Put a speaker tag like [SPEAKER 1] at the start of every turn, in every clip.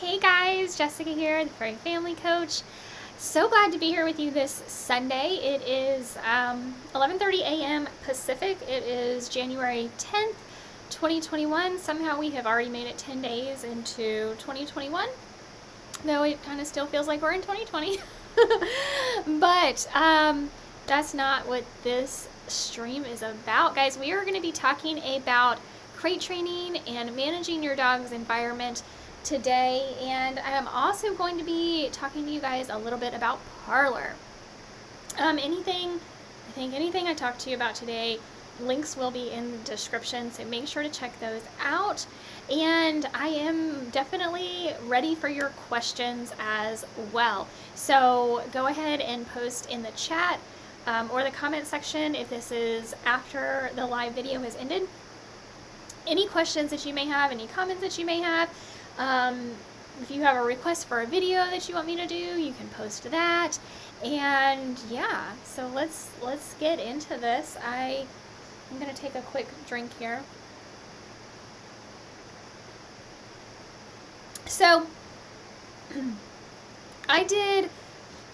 [SPEAKER 1] Hey guys, Jessica here, the Furry Family Coach. So glad to be here with you this Sunday. It is 11:30 a.m. Pacific. It is January 10th, 2021. Somehow we have already made it 10 days into 2021, though it kind of still feels like we're in 2020. But that's not what this stream is about. Guys, we are going to be talking about crate training and managing your dog's environment today, and I'm also going to be talking to you guys a little bit about Parlor. Anything I talk to you about today, links will be in the description, so make sure to check those out. And I am definitely ready for your questions as well. So go ahead and post in the chat or the comment section if this is after the live video has ended. Any questions that you may have, any comments that you may have. If you have a request for a video that you want me to do, you can post that. And yeah, so let's get into this. I'm gonna take a quick drink here. So I did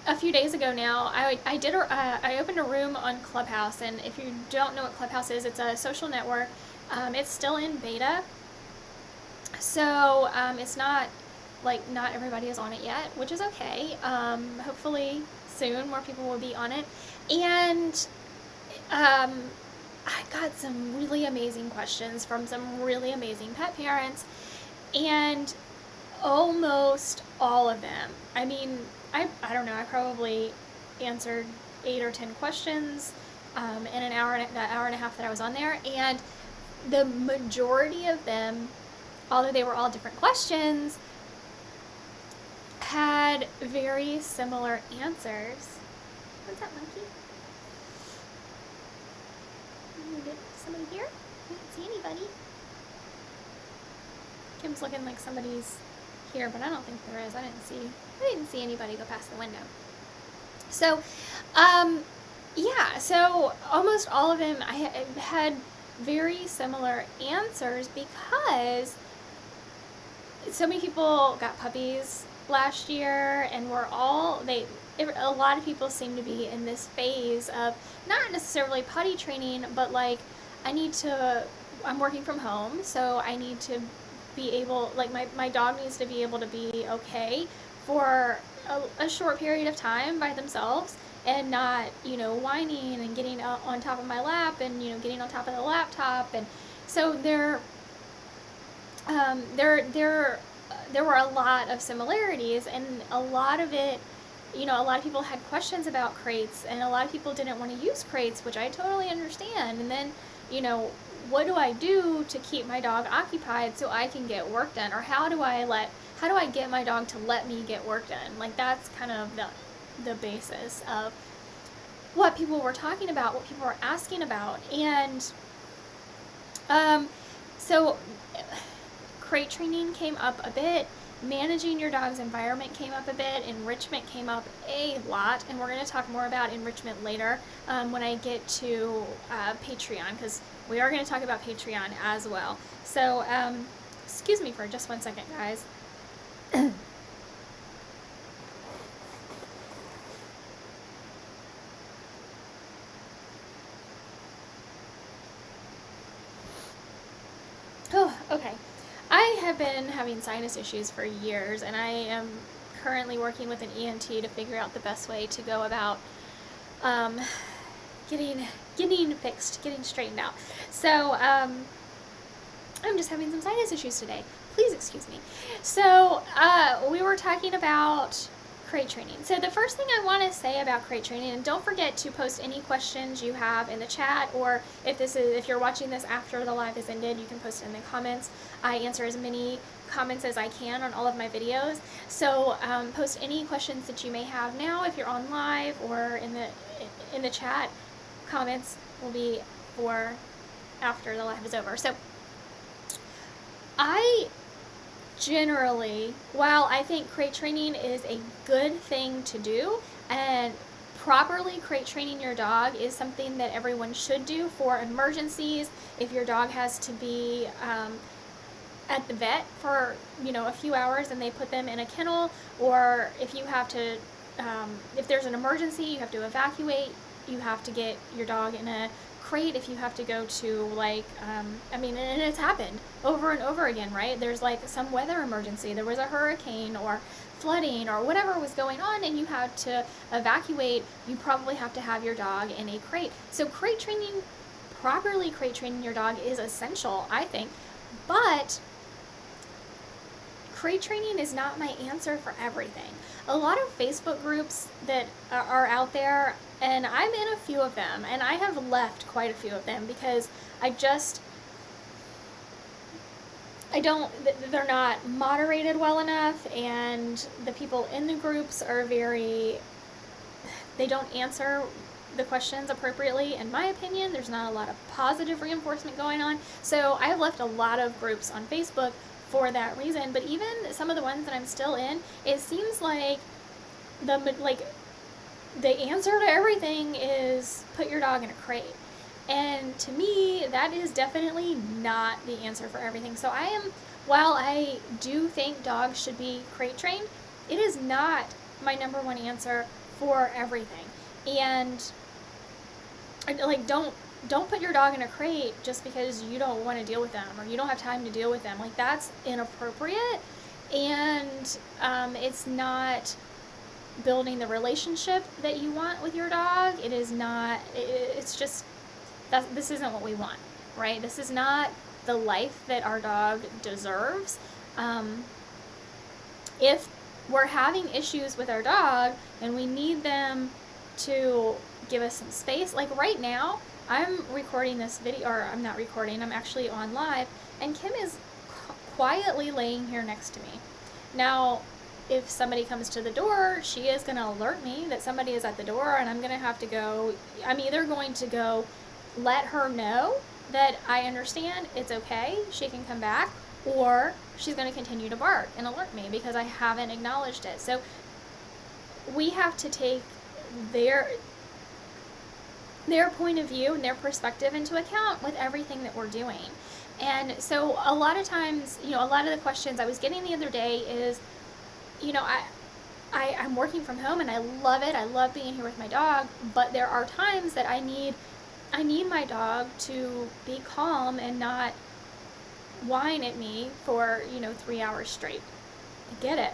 [SPEAKER 1] a few days ago now. I opened a room on Clubhouse, and if you don't know what Clubhouse is, it's a social network. It's still in beta. So it's not everybody is on it yet, which is okay. Hopefully soon more people will be on it. And I got some really amazing questions from some really amazing pet parents, and almost all of them, I mean, I don't know, I probably answered 8 or 10 questions in that hour and a half that I was on there, and the majority of them, although they were all different questions, had very similar answers. What's that, monkey? Can we get somebody here? I don't see anybody. Kim's looking like somebody's here, but I don't think there is. I didn't see anybody go past the window. So, yeah, so almost all of them I had very similar answers because so many people got puppies last year, and a lot of people seem to be in this phase of not necessarily potty training, but like I'm working from home, so I need to be able, like my dog needs to be able to be okay for a short period of time by themselves and not, whining and getting on top of my lap and, getting on top of the laptop. And so there were a lot of similarities, and a lot of it, a lot of people had questions about crates, and a lot of people didn't want to use crates, which I totally understand. And then, what do I do to keep my dog occupied so I can get work done? Or how do I get my dog to let me get work done? Like, that's kind of the basis of what people were talking about, what people were asking about. And so crate training came up a bit, managing your dog's environment came up a bit, enrichment came up a lot, and we're going to talk more about enrichment later when I get to Patreon, because we are going to talk about Patreon as well. So excuse me for just 1 second, guys. Oh, okay. I have been having sinus issues for years, and I am currently working with an ENT to figure out the best way to go about getting fixed, getting straightened out. So I'm just having some sinus issues today. Please excuse me. So we were talking about crate training. So the first thing I want to say about crate training, and don't forget to post any questions you have in the chat, or if you're watching this after the live has ended, you can post it in the comments. I answer as many comments as I can on all of my videos. So post any questions that you may have now if you're on live, or in the chat. Comments will be for after the live is over. So generally, while I think crate training is a good thing to do, and properly crate training your dog is something that everyone should do for emergencies, if your dog has to be at the vet for, a few hours and they put them in a kennel, or if you have to, if there's an emergency, you have to evacuate, you have to get your dog in a crate if you have to go to and it's happened over and over again, right? There's like some weather emergency, there was a hurricane or flooding or whatever was going on and you had to evacuate, you probably have to have your dog in a crate. So properly crate training your dog is essential, I think, but crate training is not my answer for everything. A lot of Facebook groups that are out there, and I'm in a few of them, and I have left quite a few of them because they're not moderated well enough, and the people in the groups they don't answer the questions appropriately. In my opinion, there's not a lot of positive reinforcement going on. So I've left a lot of groups on Facebook for that reason. But even some of the ones that I'm still in, it seems like the answer to everything is put your dog in a crate. And to me, that is definitely not the answer for everything. So while I do think dogs should be crate trained, it is not my number one answer for everything. And like, don't put your dog in a crate just because you don't want to deal with them or you don't have time to deal with them. Like, that's inappropriate, and it's not building the relationship that you want with your dog. It is not. It's just this isn't what we want, right? This is not the life that our dog deserves. If we're having issues with our dog and we need them to give us some space, like right now, I'm recording this video, or I'm not recording, I'm actually on live, and Kim is quietly laying here next to me. Now, if somebody comes to the door, she is going to alert me that somebody is at the door, and I'm going to have to go, I'm either going to go let her know that I understand, it's okay, she can come back, or she's going to continue to bark and alert me because I haven't acknowledged it. So we have to take their point of view and their perspective into account with everything that we're doing. And so a lot of times, a lot of the questions I was getting the other day is, I'm working from home and I love it. I love being here with my dog, but there are times that I need my dog to be calm and not whine at me for, 3 hours straight. I get it.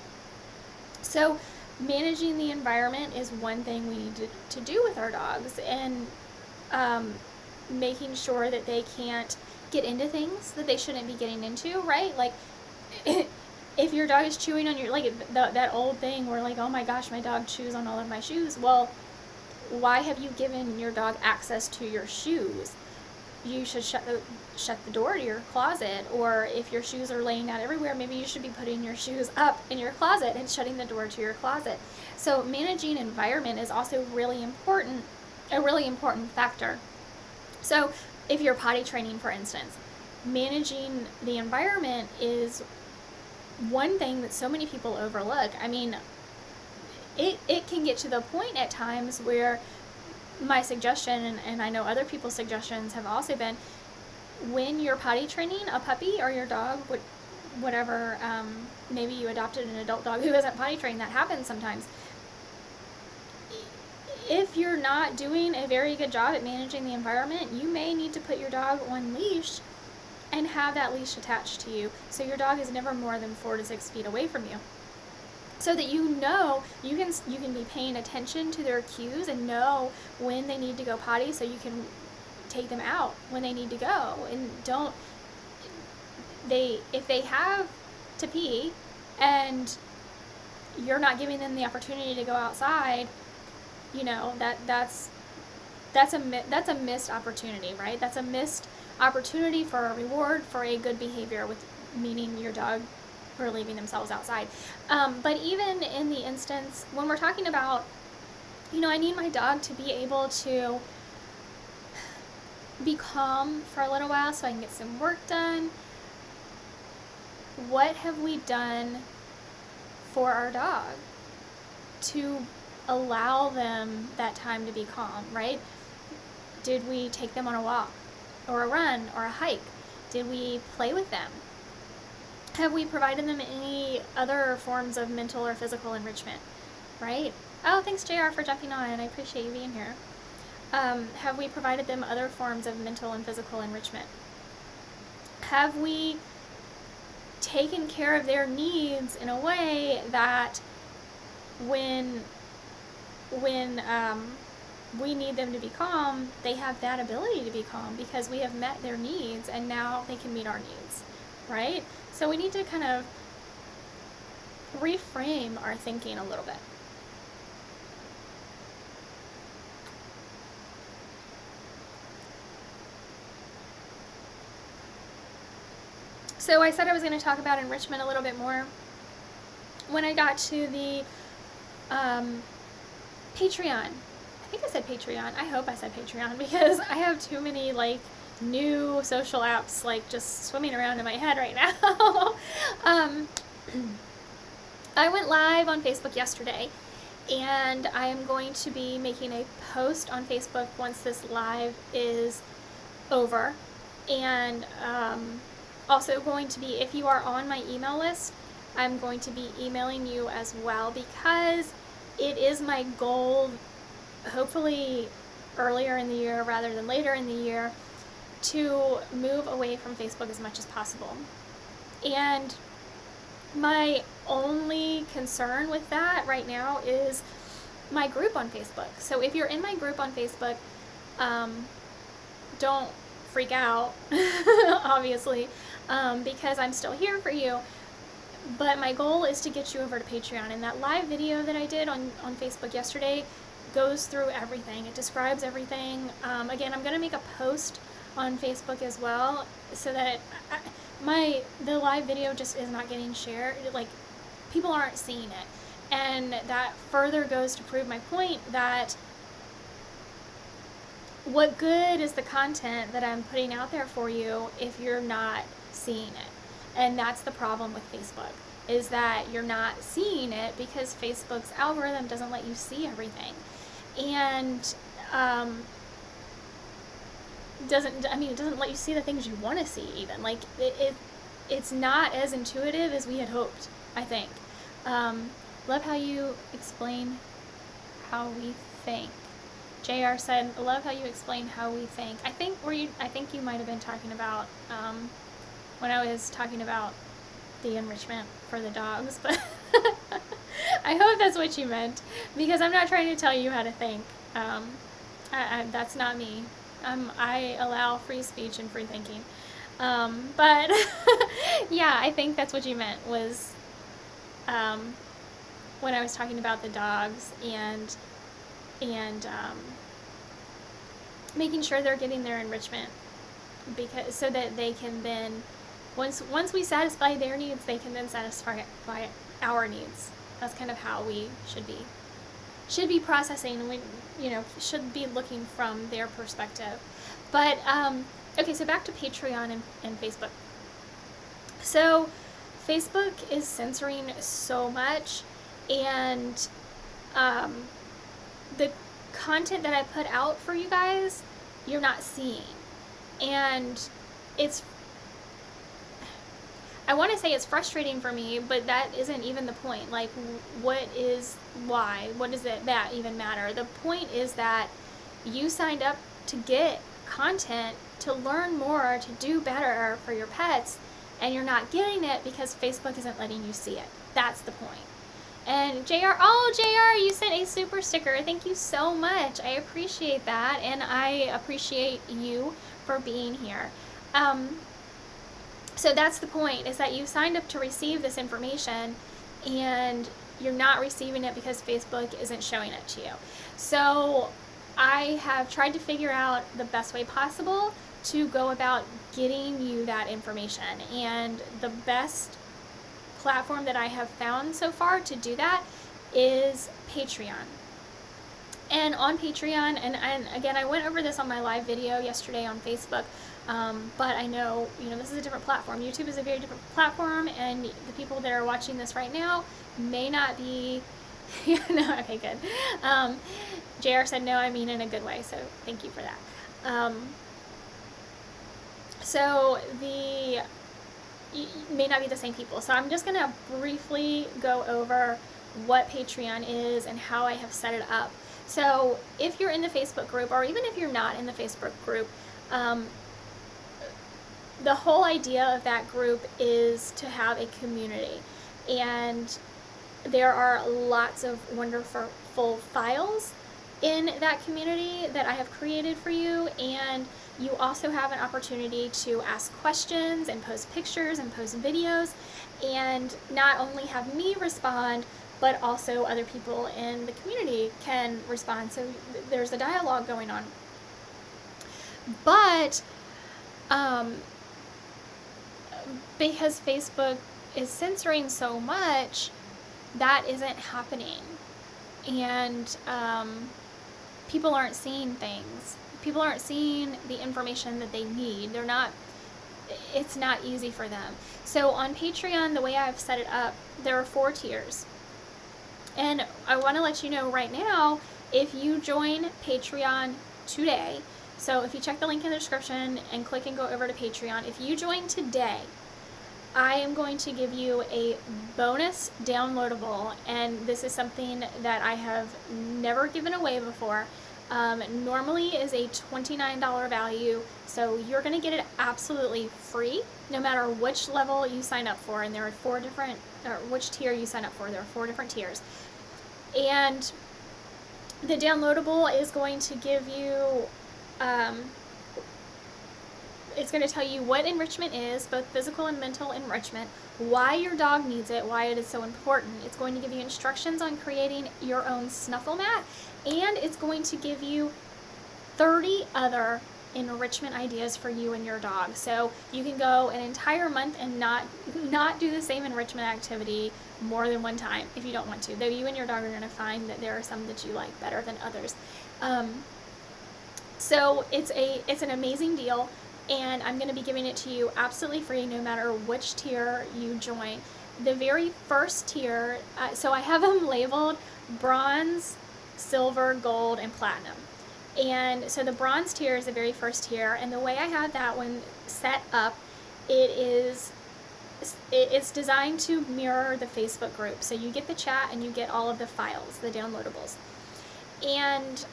[SPEAKER 1] So managing the environment is one thing we need to do with our dogs, and making sure that they can't get into things that they shouldn't be getting into, right? Like, if your dog is chewing on your, like that old thing where like, oh my gosh, my dog chews on all of my shoes. Well, why have you given your dog access to your shoes? You should shut the door to your closet, or if your shoes are laying out everywhere, maybe you should be putting your shoes up in your closet and shutting the door to your closet. So managing environment is also a really important factor. So if you're potty training, for instance, managing the environment is one thing that so many people overlook. I mean, it can get to the point at times where my suggestion, and I know other people's suggestions have also been, when you're potty training a puppy or your dog, whatever, maybe you adopted an adult dog who isn't potty trained, that happens sometimes. If you're not doing a very good job at managing the environment, you may need to put your dog on leash and have that leash attached to you, so your dog is never more than 4 to 6 feet away from you, so that you can be paying attention to their cues and know when they need to go potty, so you can take them out when they need to go. And if they have to pee and you're not giving them the opportunity to go outside, that's a missed opportunity, right? That's a missed opportunity for a reward for a good behavior, with meaning your dog relieving themselves outside. But even in the instance when we're talking about, I need my dog to be able to be calm for a little while so I can get some work done. What have we done for our dog to allow them that time to be calm, right? Did we take them on a walk or a run or a hike? Did we play with them? Have we provided them any other forms of mental or physical enrichment? Right? Oh, thanks, JR, for jumping on. I appreciate you being here. Have we provided them other forms of mental and physical enrichment? Have we taken care of their needs in a way that when we need them to be calm, they have that ability to be calm because we have met their needs and now they can meet our needs, right? So we need to kind of reframe our thinking a little bit. So I said I was going to talk about enrichment a little bit more. When I got to the Patreon, I think I said Patreon. I hope I said Patreon because I have too many like new social apps like just swimming around in my head right now. I went live on Facebook yesterday, and I am going to be making a post on Facebook once this live is over, and also going to be, if you are on my email list, I'm going to be emailing you as well because it is my goal, hopefully earlier in the year rather than later in the year, to move away from Facebook as much as possible. And my only concern with that right now is my group on Facebook. So if you're in my group on Facebook, don't freak out, obviously, because I'm still here for you. But my goal is to get you over to Patreon. And that live video that I did on Facebook yesterday goes through everything. It describes everything. Again, I'm going to make a post on Facebook as well so that the live video just is not getting shared. Like, people aren't seeing it. And that further goes to prove my point that what good is the content that I'm putting out there for you if you're not seeing it? And that's the problem with Facebook, is that you're not seeing it because Facebook's algorithm doesn't let you see everything. And it doesn't let you see the things you want to see even. Like, it's not as intuitive as we had hoped, I think. Love how you explain how we think. JR said, love how you explain how we think. I think you might have been talking about when I was talking about the enrichment for the dogs, but I hope that's what you meant, because I'm not trying to tell you how to think. That's not me. I allow free speech and free thinking. But yeah, I think that's what you meant was when I was talking about the dogs and making sure they're getting their enrichment, because so that they can then once we satisfy their needs, they can then satisfy our needs. That's kind of how we should be processing, and we should be looking from their perspective. But okay, so back to Patreon and Facebook. So Facebook is censoring so much, and the content that I put out for you guys, you're not seeing. And I want to say it's frustrating for me, but that isn't even the point. Like, why? What does that even matter? The point is that you signed up to get content, to learn more, to do better for your pets, and you're not getting it because Facebook isn't letting you see it. That's the point. And JR, you sent a super sticker. Thank you so much. I appreciate that, and I appreciate you for being here. So that's the point, is that you signed up to receive this information, and you're not receiving it because Facebook isn't showing it to you. So I have tried to figure out the best way possible to go about getting you that information, and the best platform that I have found so far to do that is Patreon. And on Patreon, and again, I went over this on my live video yesterday on Facebook, but I know, this is a different platform. YouTube is a very different platform, and the people that are watching this right now may not be, okay, good. JR said, no, I mean in a good way, so thank you for that. So may not be the same people. So I'm just going to briefly go over what Patreon is and how I have set it up. So if you're in the Facebook group, or even if you're not in the Facebook group, the whole idea of that group is to have a community. And there are lots of wonderful files in that community that I have created for you, and you also have an opportunity to ask questions and post pictures and post videos, and not only have me respond, but also other people in the community can respond. So there's a dialogue going on. But because Facebook is censoring so much, that isn't happening. And people aren't seeing things. People aren't seeing the information that they need. It's not easy for them. So on Patreon, the way I've set it up, there are 4 tiers. And I want to let you know right now, if you join Patreon today, so if you check the link in the description and click and go over to Patreon, if you join today, I am going to give you a bonus downloadable, and this is something that I have never given away before. Normally is a $29 value, so you're going to get it absolutely free, no matter which level you sign up for, and there are 4 different, or which tier you sign up for, there are 4 different tiers. And the downloadable is going to give you, it's going to tell you what enrichment is, both physical and mental enrichment, why your dog needs it, why it is so important. It's going to give you instructions on creating your own snuffle mat, and it's going to give you 30 other enrichment ideas for you and your dog. So you can go an entire month and not do the same enrichment activity more than one time if you don't want to, though you and your dog are going to find that there are some that you like better than others. So it's an amazing deal, and I'm going to be giving it to you absolutely free no matter which tier you join. The very first tier, so I have them labeled bronze, silver, gold, and platinum. And so the bronze tier is the very first tier, and the way I have that one set up, it's designed to mirror the Facebook group. So you get the chat and you get all of the files, the downloadables. And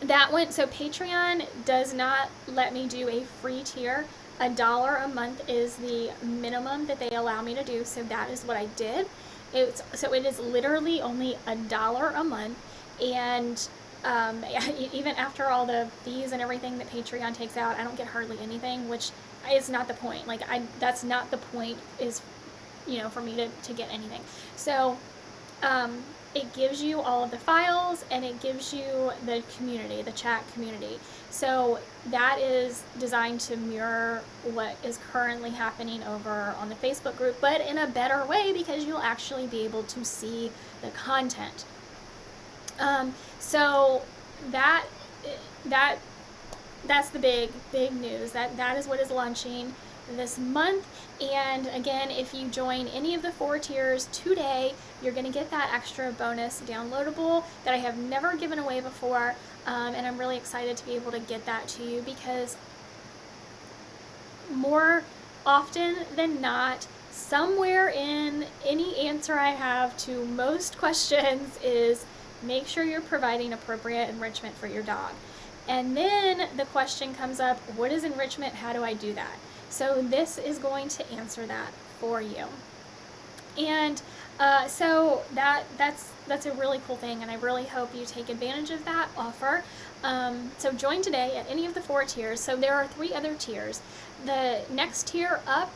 [SPEAKER 1] that one, so Patreon does not let me do a free tier. $1 a month is the minimum that they allow me to do, so that is what I did. So it is literally only $1 a month, and even after all the fees and everything that Patreon takes out, I don't get hardly anything, which is not the point. Like, that's not the point, is, for me to get anything. So it gives you all of the files, and it gives you the community, the chat community. So that is designed to mirror what is currently happening over on the Facebook group, but in a better way, because you'll actually be able to see the content. So that's the big news. That is what is launching this month. And again, if you join any of the 4 tiers today, you're going to get that extra bonus downloadable that I have never given away before, and I'm really excited to be able to get that to you, because more often than not, somewhere in any answer I have to most questions is make sure you're providing appropriate enrichment for your dog. And then the question comes up, what is enrichment? How do I do that? So this is going to answer that for you. And so that's a really cool thing, and I really hope you take advantage of that offer. So join today at any of the 4 tiers. So there are 3 other tiers. The next tier up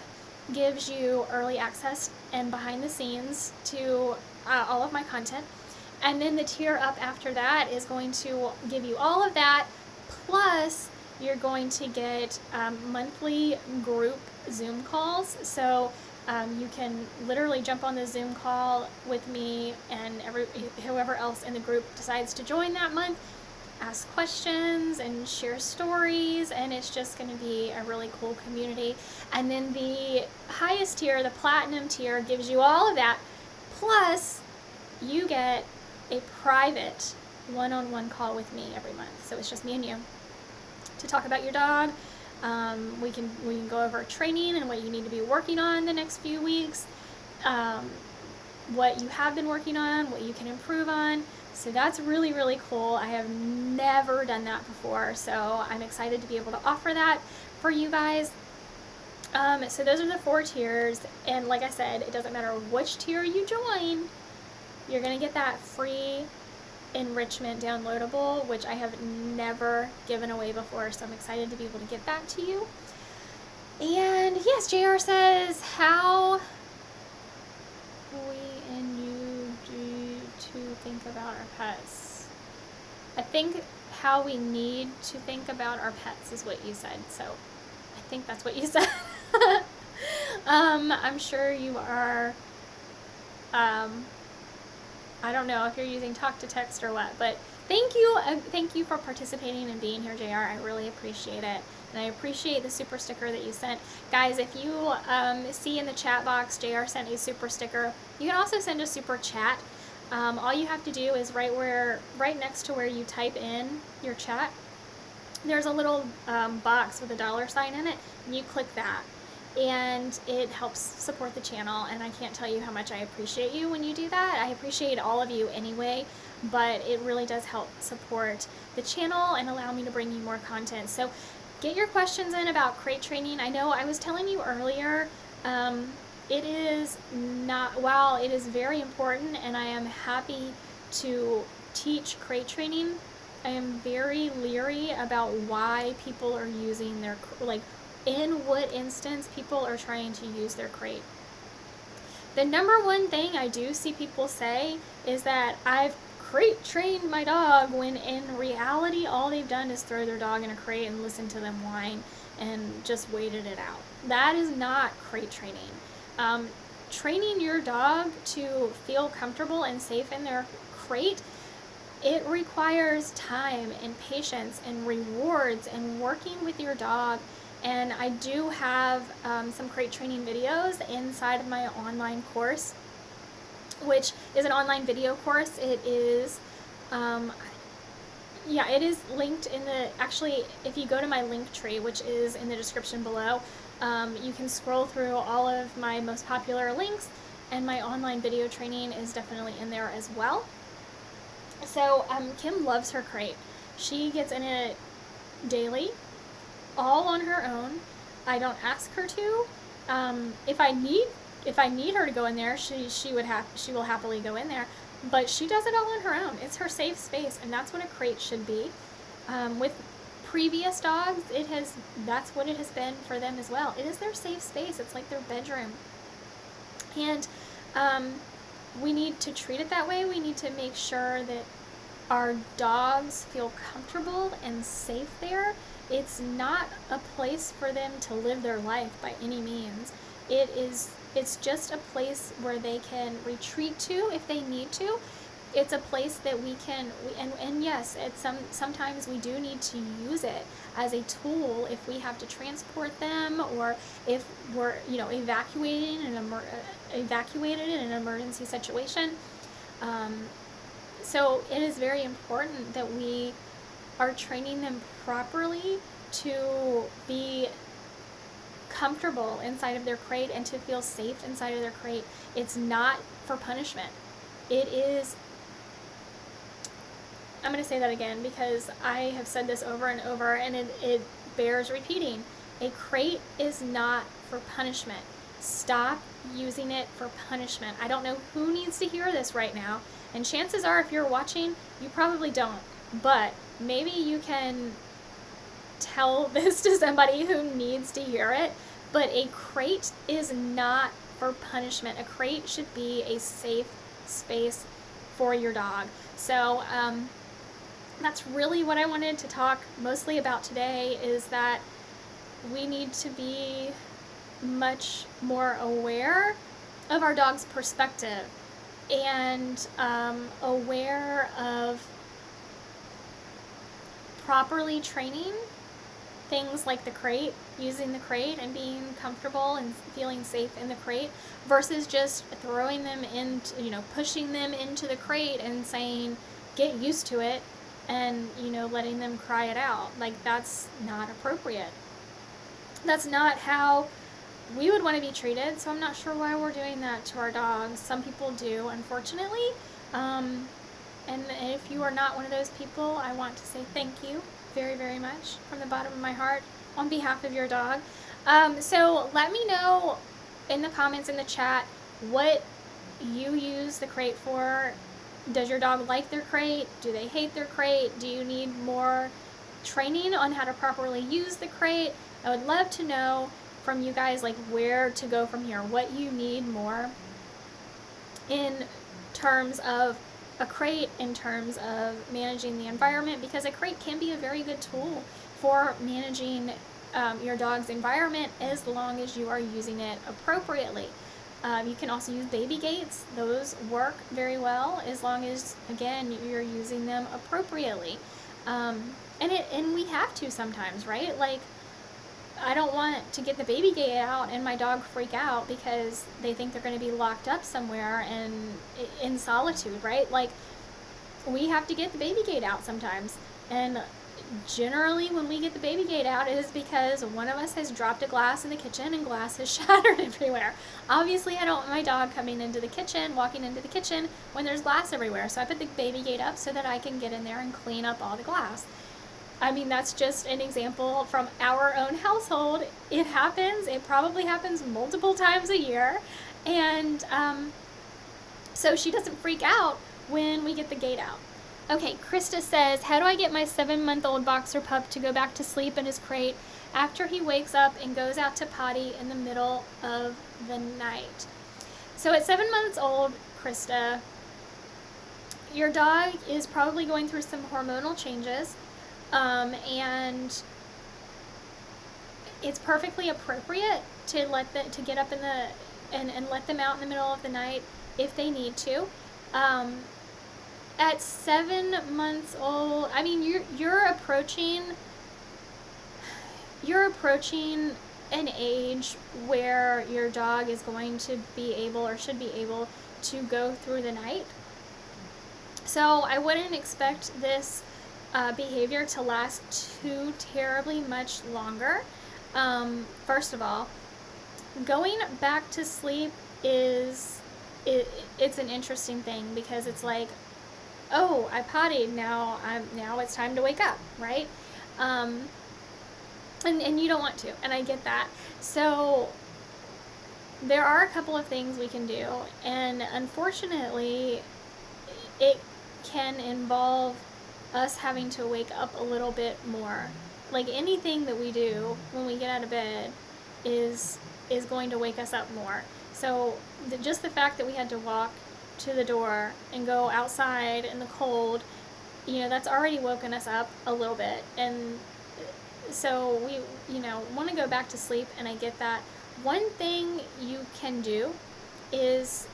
[SPEAKER 1] gives you early access and behind the scenes to all of my content. And then the tier up after that is going to give you all of that, plus you're going to get monthly group Zoom calls. So you can literally jump on the Zoom call with me and whoever else in the group decides to join that month, ask questions and share stories, and it's just going to be a really cool community. And then the highest tier, the platinum tier, gives you all of that, plus you get a private one-on-one call with me every month. So it's just me and you to talk about your dog, We can go over training and what you need to be working on the next few weeks, what you have been working on, what you can improve on. So that's really, really cool. I have never done that before, so I'm excited to be able to offer that for you guys. So those are the 4 tiers, and like I said, it doesn't matter which tier you join, you're going to get that free enrichment downloadable, which I have never given away before, so I'm excited to be able to get that to you. And yes, JR says, how we and you do to think about our pets. I think how we need to think about our pets is what you said, so I think that's what you said. I'm sure you are, I don't know if you're using talk to text or what, but thank you for participating and being here, JR. I really appreciate it, and I appreciate the super sticker that you sent. Guys, if you see in the chat box, JR sent a super sticker. You can also send a super chat. All you have to do is right next to where you type in your chat, there's a little box with a $sign in it, and you click that. And it helps support the channel, and I can't tell you how much I appreciate you when you do that. I appreciate all of you anyway, but it really does help support the channel and allow me to bring you more content. So get your questions in about crate training. I know I was telling you earlier, it is not, while it is very important and I am happy to teach crate training, I am very leery about why people are using their, in what instance people are trying to use their crate. The number one thing I do see people say is that I've crate trained my dog, when in reality all they've done is throw their dog in a crate and listen to them whine and just waited it out. That is not crate training. Training your dog to feel comfortable and safe in their crate, it requires time and patience and rewards and working with your dog. And I do have some crate training videos inside of my online course, which is an online video course. It is, it is linked in actually, if you go to my link tree, which is in the description below, you can scroll through all of my most popular links, and my online video training is definitely in there as well. So Kim loves her crate. She gets in it daily, all on her own. I don't ask her to. If I need her to go in there, she will happily go in there. But she does it all on her own. It's her safe space, and that's what a crate should be. With previous dogs, that's what it has been for them as well. It is their safe space. It's like their bedroom, and we need to treat it that way. We need to make sure that our dogs feel comfortable and safe there. It's not a place for them to live their life by any means. It's just a place where they can retreat to if they need to. It's a place that we can, and yes, sometimes we do need to use it as a tool if we have to transport them, or if we're evacuated in an emergency situation. So it is very important that we are training them properly to be comfortable inside of their crate and to feel safe inside of their crate. It's not for punishment. It is, I'm going to say that again because I have said this over and over, and it bears repeating. A crate is not for punishment. Stop using it for punishment. I don't know who needs to hear this right now, and chances are if you're watching, you probably don't, but maybe you can tell this to somebody who needs to hear it. But a crate is not for punishment. A crate should be a safe space for your dog. So that's really what I wanted to talk mostly about today, is that we need to be much more aware of our dog's perspective and aware of properly training things like the crate, using the crate and being comfortable and feeling safe in the crate, versus just throwing them into, pushing them into the crate and saying, get used to it, and, letting them cry it out. Like, that's not appropriate. That's not how we would want to be treated, so I'm not sure why we're doing that to our dogs. Some people do, unfortunately. And if you are not one of those people, I want to say thank you very, very much from the bottom of my heart on behalf of your dog. So let me know in the comments in the chat what you use the crate for. Does your dog like their crate? Do they hate their crate? Do you need more training on how to properly use the crate? I would love to know from you guys, like, where to go from here, what you need more in terms of a crate, in terms of managing the environment, because a crate can be a very good tool for managing your dog's environment as long as you are using it appropriately. You can also use baby gates. Those work very well as long as, again, you're using them appropriately. And we have to sometimes, right? Like, I don't want to get the baby gate out and my dog freak out because they think they're going to be locked up somewhere and in solitude, right? Like, we have to get the baby gate out sometimes. And generally when we get the baby gate out, it is because one of us has dropped a glass in the kitchen and glass has shattered everywhere. Obviously, I don't want my dog coming into the kitchen, walking into the kitchen when there's glass everywhere. So I put the baby gate up so that I can get in there and clean up all the glass. I mean, that's just an example from our own household. It happens. It probably happens multiple times a year. And so she doesn't freak out when we get the gate out. Okay, Krista says, how do I get my 7-month-old boxer pup to go back to sleep in his crate after he wakes up and goes out to potty in the middle of the night? So at 7 months old, Krista, your dog is probably going through some hormonal changes. And it's perfectly appropriate to to get up in the and let them out in the middle of the night if they need to. At 7 months old, I mean, you're approaching an age where your dog is going to be able, or should be able, to go through the night. So I wouldn't expect this behavior to last too terribly much longer. First of all, going back to sleep it's an interesting thing, because it's like, oh, I pottied, now it's time to wake up, right? And you don't want to, and I get that. So there are a couple of things we can do, and unfortunately it can involve us having to wake up a little bit more. Like, anything that we do when we get out of bed is going to wake us up more. So just the fact that we had to walk to the door and go outside in the cold, that's already woken us up a little bit. And so we, want to go back to sleep, and I get that. One thing you can do is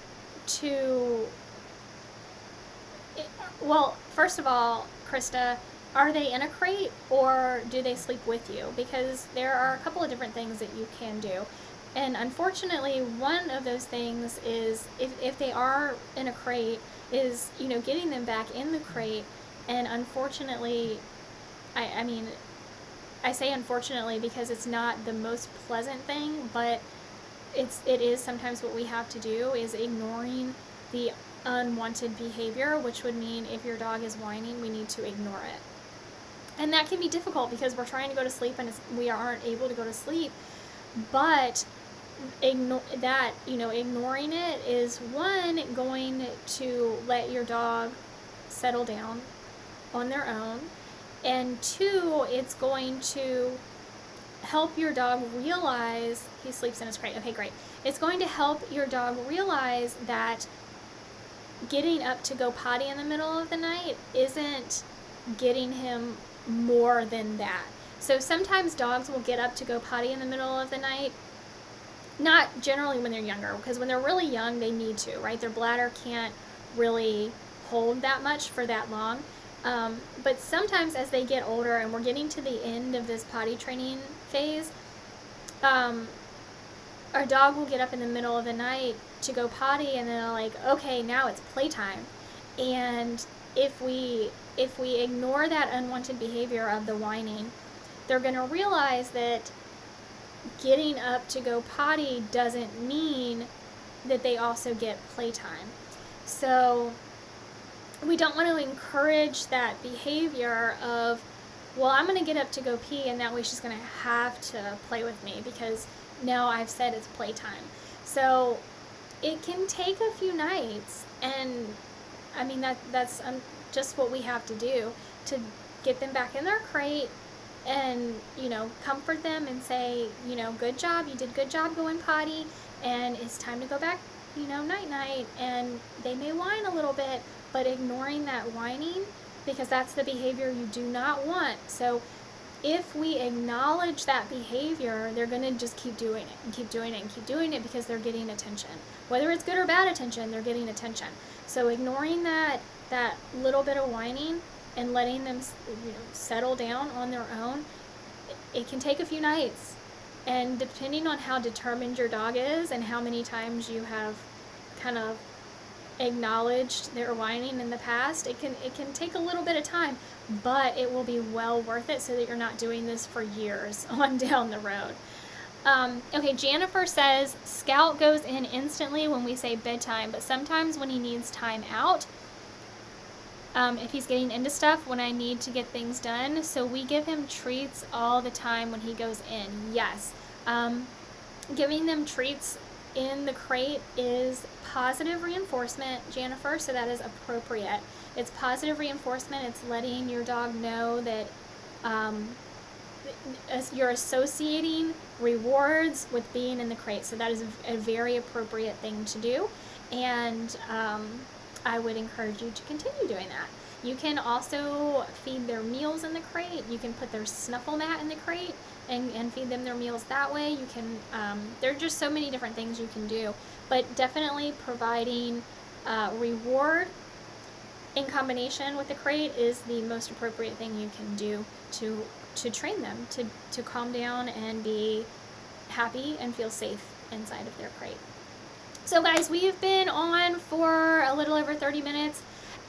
[SPEAKER 1] well, first of all, Krista, are they in a crate or do they sleep with you? Because there are a couple of different things that you can do. And unfortunately, one of those things is, if they are in a crate, is, getting them back in the crate. And unfortunately, I mean, I say unfortunately because it's not the most pleasant thing, but it is sometimes what we have to do, is ignoring the unwanted behavior, which would mean if your dog is whining, we need to ignore it. And that can be difficult because we're trying to go to sleep and we aren't able to go to sleep. But ignoring it is, one, going to let your dog settle down on their own, and two, it's going to help your dog realize he sleeps in his crate. Okay, great. It's going to help your dog realize that getting up to go potty in the middle of the night isn't getting him more than that. So sometimes dogs will get up to go potty in the middle of the night. Not generally when they're younger, because when they're really young, they need to, right? Their bladder can't really hold that much for that long. But sometimes as they get older and we're getting to the end of this potty training phase, our dog will get up in the middle of the night to go potty, and then they're like, okay, now it's playtime. And if we ignore that unwanted behavior of the whining, they're going to realize that getting up to go potty doesn't mean that they also get playtime. So we don't want to encourage that behavior of, well, I'm going to get up to go pee and that way she's going to have to play with me because now I've said it's playtime. So it can take a few nights, and I mean that's just what we have to do to get them back in their crate and, you know, comfort them and say, you know, good job, you did good job going potty, and it's time to go back, you know, night night. And they may whine a little bit, but ignoring that whining, because that's the behavior you do not want. So if we acknowledge that behavior, they're going to just keep doing it and keep doing it and keep doing it because they're getting attention. Whether it's good or bad attention, they're getting attention. So ignoring that little bit of whining and letting them, you know, settle down on their own, it can take a few nights. And depending on how determined your dog is and how many times you have kind of acknowledged their whining in the past, it can take a little bit of time, but it will be well worth it so that you're not doing this for years on down the road. Okay, Jennifer says, Scout goes in instantly when we say bedtime, but sometimes when he needs time out, if he's getting into stuff, when I need to get things done, so we give him treats all the time when he goes in. Yes. Giving them treats in the crate is positive reinforcement, Jennifer, so that is appropriate. It's positive reinforcement. It's letting your dog know that you're associating rewards with being in the crate. So that is a very appropriate thing to do, and I would encourage you to continue doing that. You can also feed their meals in the crate. You can put their snuffle mat in the crate and feed them their meals that way. You can, there are just so many different things you can do, but definitely providing reward in combination with the crate is the most appropriate thing you can do to train them to calm down and be happy and feel safe inside of their crate. So guys, we've been on for a little over 30 minutes,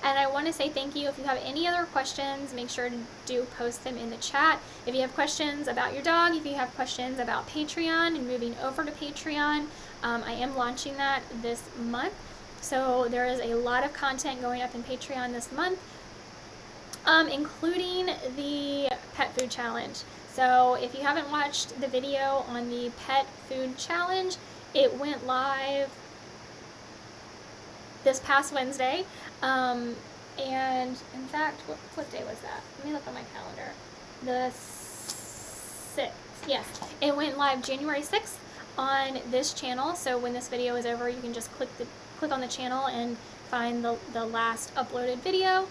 [SPEAKER 1] and I want to say thank you. If you have any other questions, make sure to post them in the chat. If you have questions about your dog, if you have questions about Patreon and moving over to Patreon, I am launching that this month. So there is a lot of content going up in Patreon this month, including the pet food challenge. So if you haven't watched the video on the pet food challenge, it went live this past Wednesday, and in fact, what day was that? Let me look on my calendar. The 6th. Yes, it went live January 6th on this channel. So when this video is over, you can just click on the channel and find the last uploaded video,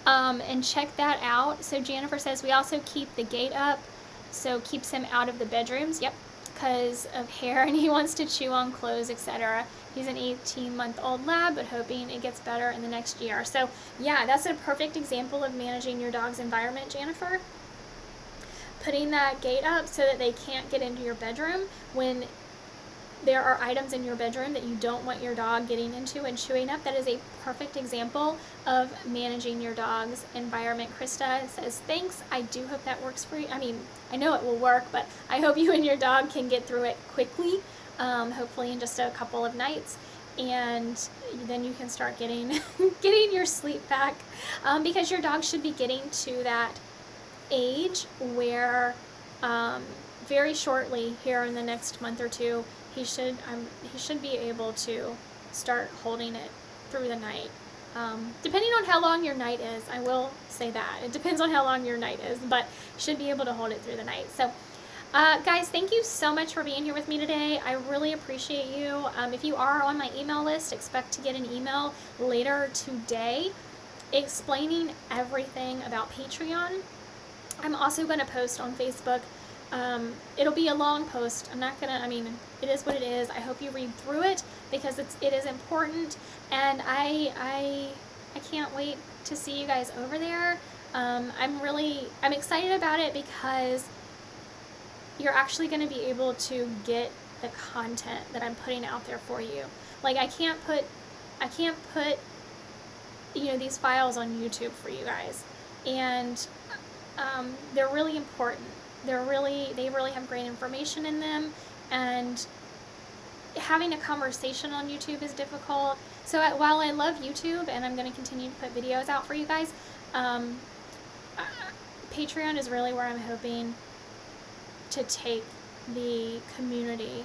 [SPEAKER 1] and check that out. So Jennifer says we also keep the gate up, so keeps him out of the bedrooms. Yep, because of hair and he wants to chew on clothes, etc. He's an 18-month-old lab, but hoping it gets better in the next year. So yeah, that's a perfect example of managing your dog's environment, Jennifer. Putting that gate up so that they can't get into your bedroom when there are items in your bedroom that you don't want your dog getting into and chewing up. That is a perfect example of managing your dog's environment. Krista says, thanks. I do hope that works for you. I mean, I know it will work, but I hope you and your dog can get through it quickly, hopefully in just a couple of nights. And then you can start getting your sleep back, because your dog should be getting to that age where very shortly here in the next month or two, he should be able to start holding it through the night. Depending on how long your night is, I will say that. It depends on how long your night is, but should be able to hold it through the night. So guys, thank you so much for being here with me today. I really appreciate you. If you are on my email list, expect to get an email later today explaining everything about Patreon. I'm also going to post on Facebook. It'll be a long post. It is what it is. I hope you read through it because it is important, and I can't wait to see you guys over there. I'm excited about it because you're actually going to be able to get the content that I'm putting out there for you. Like I can't put these files on YouTube for you guys, and they're really important. they really have great information in them, and having a conversation on YouTube is difficult. So while I love YouTube and I'm going to continue to put videos out for you guys, Patreon is really where I'm hoping to take the community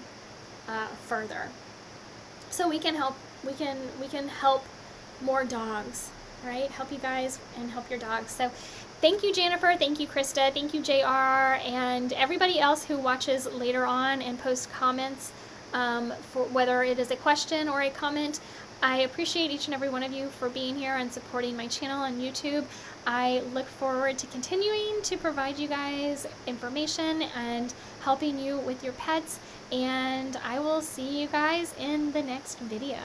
[SPEAKER 1] further, so we can help more dogs, right? Help you guys and help your dogs. So thank you, Jennifer. Thank you, Krista. Thank you, JR, and everybody else who watches later on and posts comments, for whether it is a question or a comment. I appreciate each and every one of you for being here and supporting my channel on YouTube. I look forward to continuing to provide you guys information and helping you with your pets, and I will see you guys in the next video.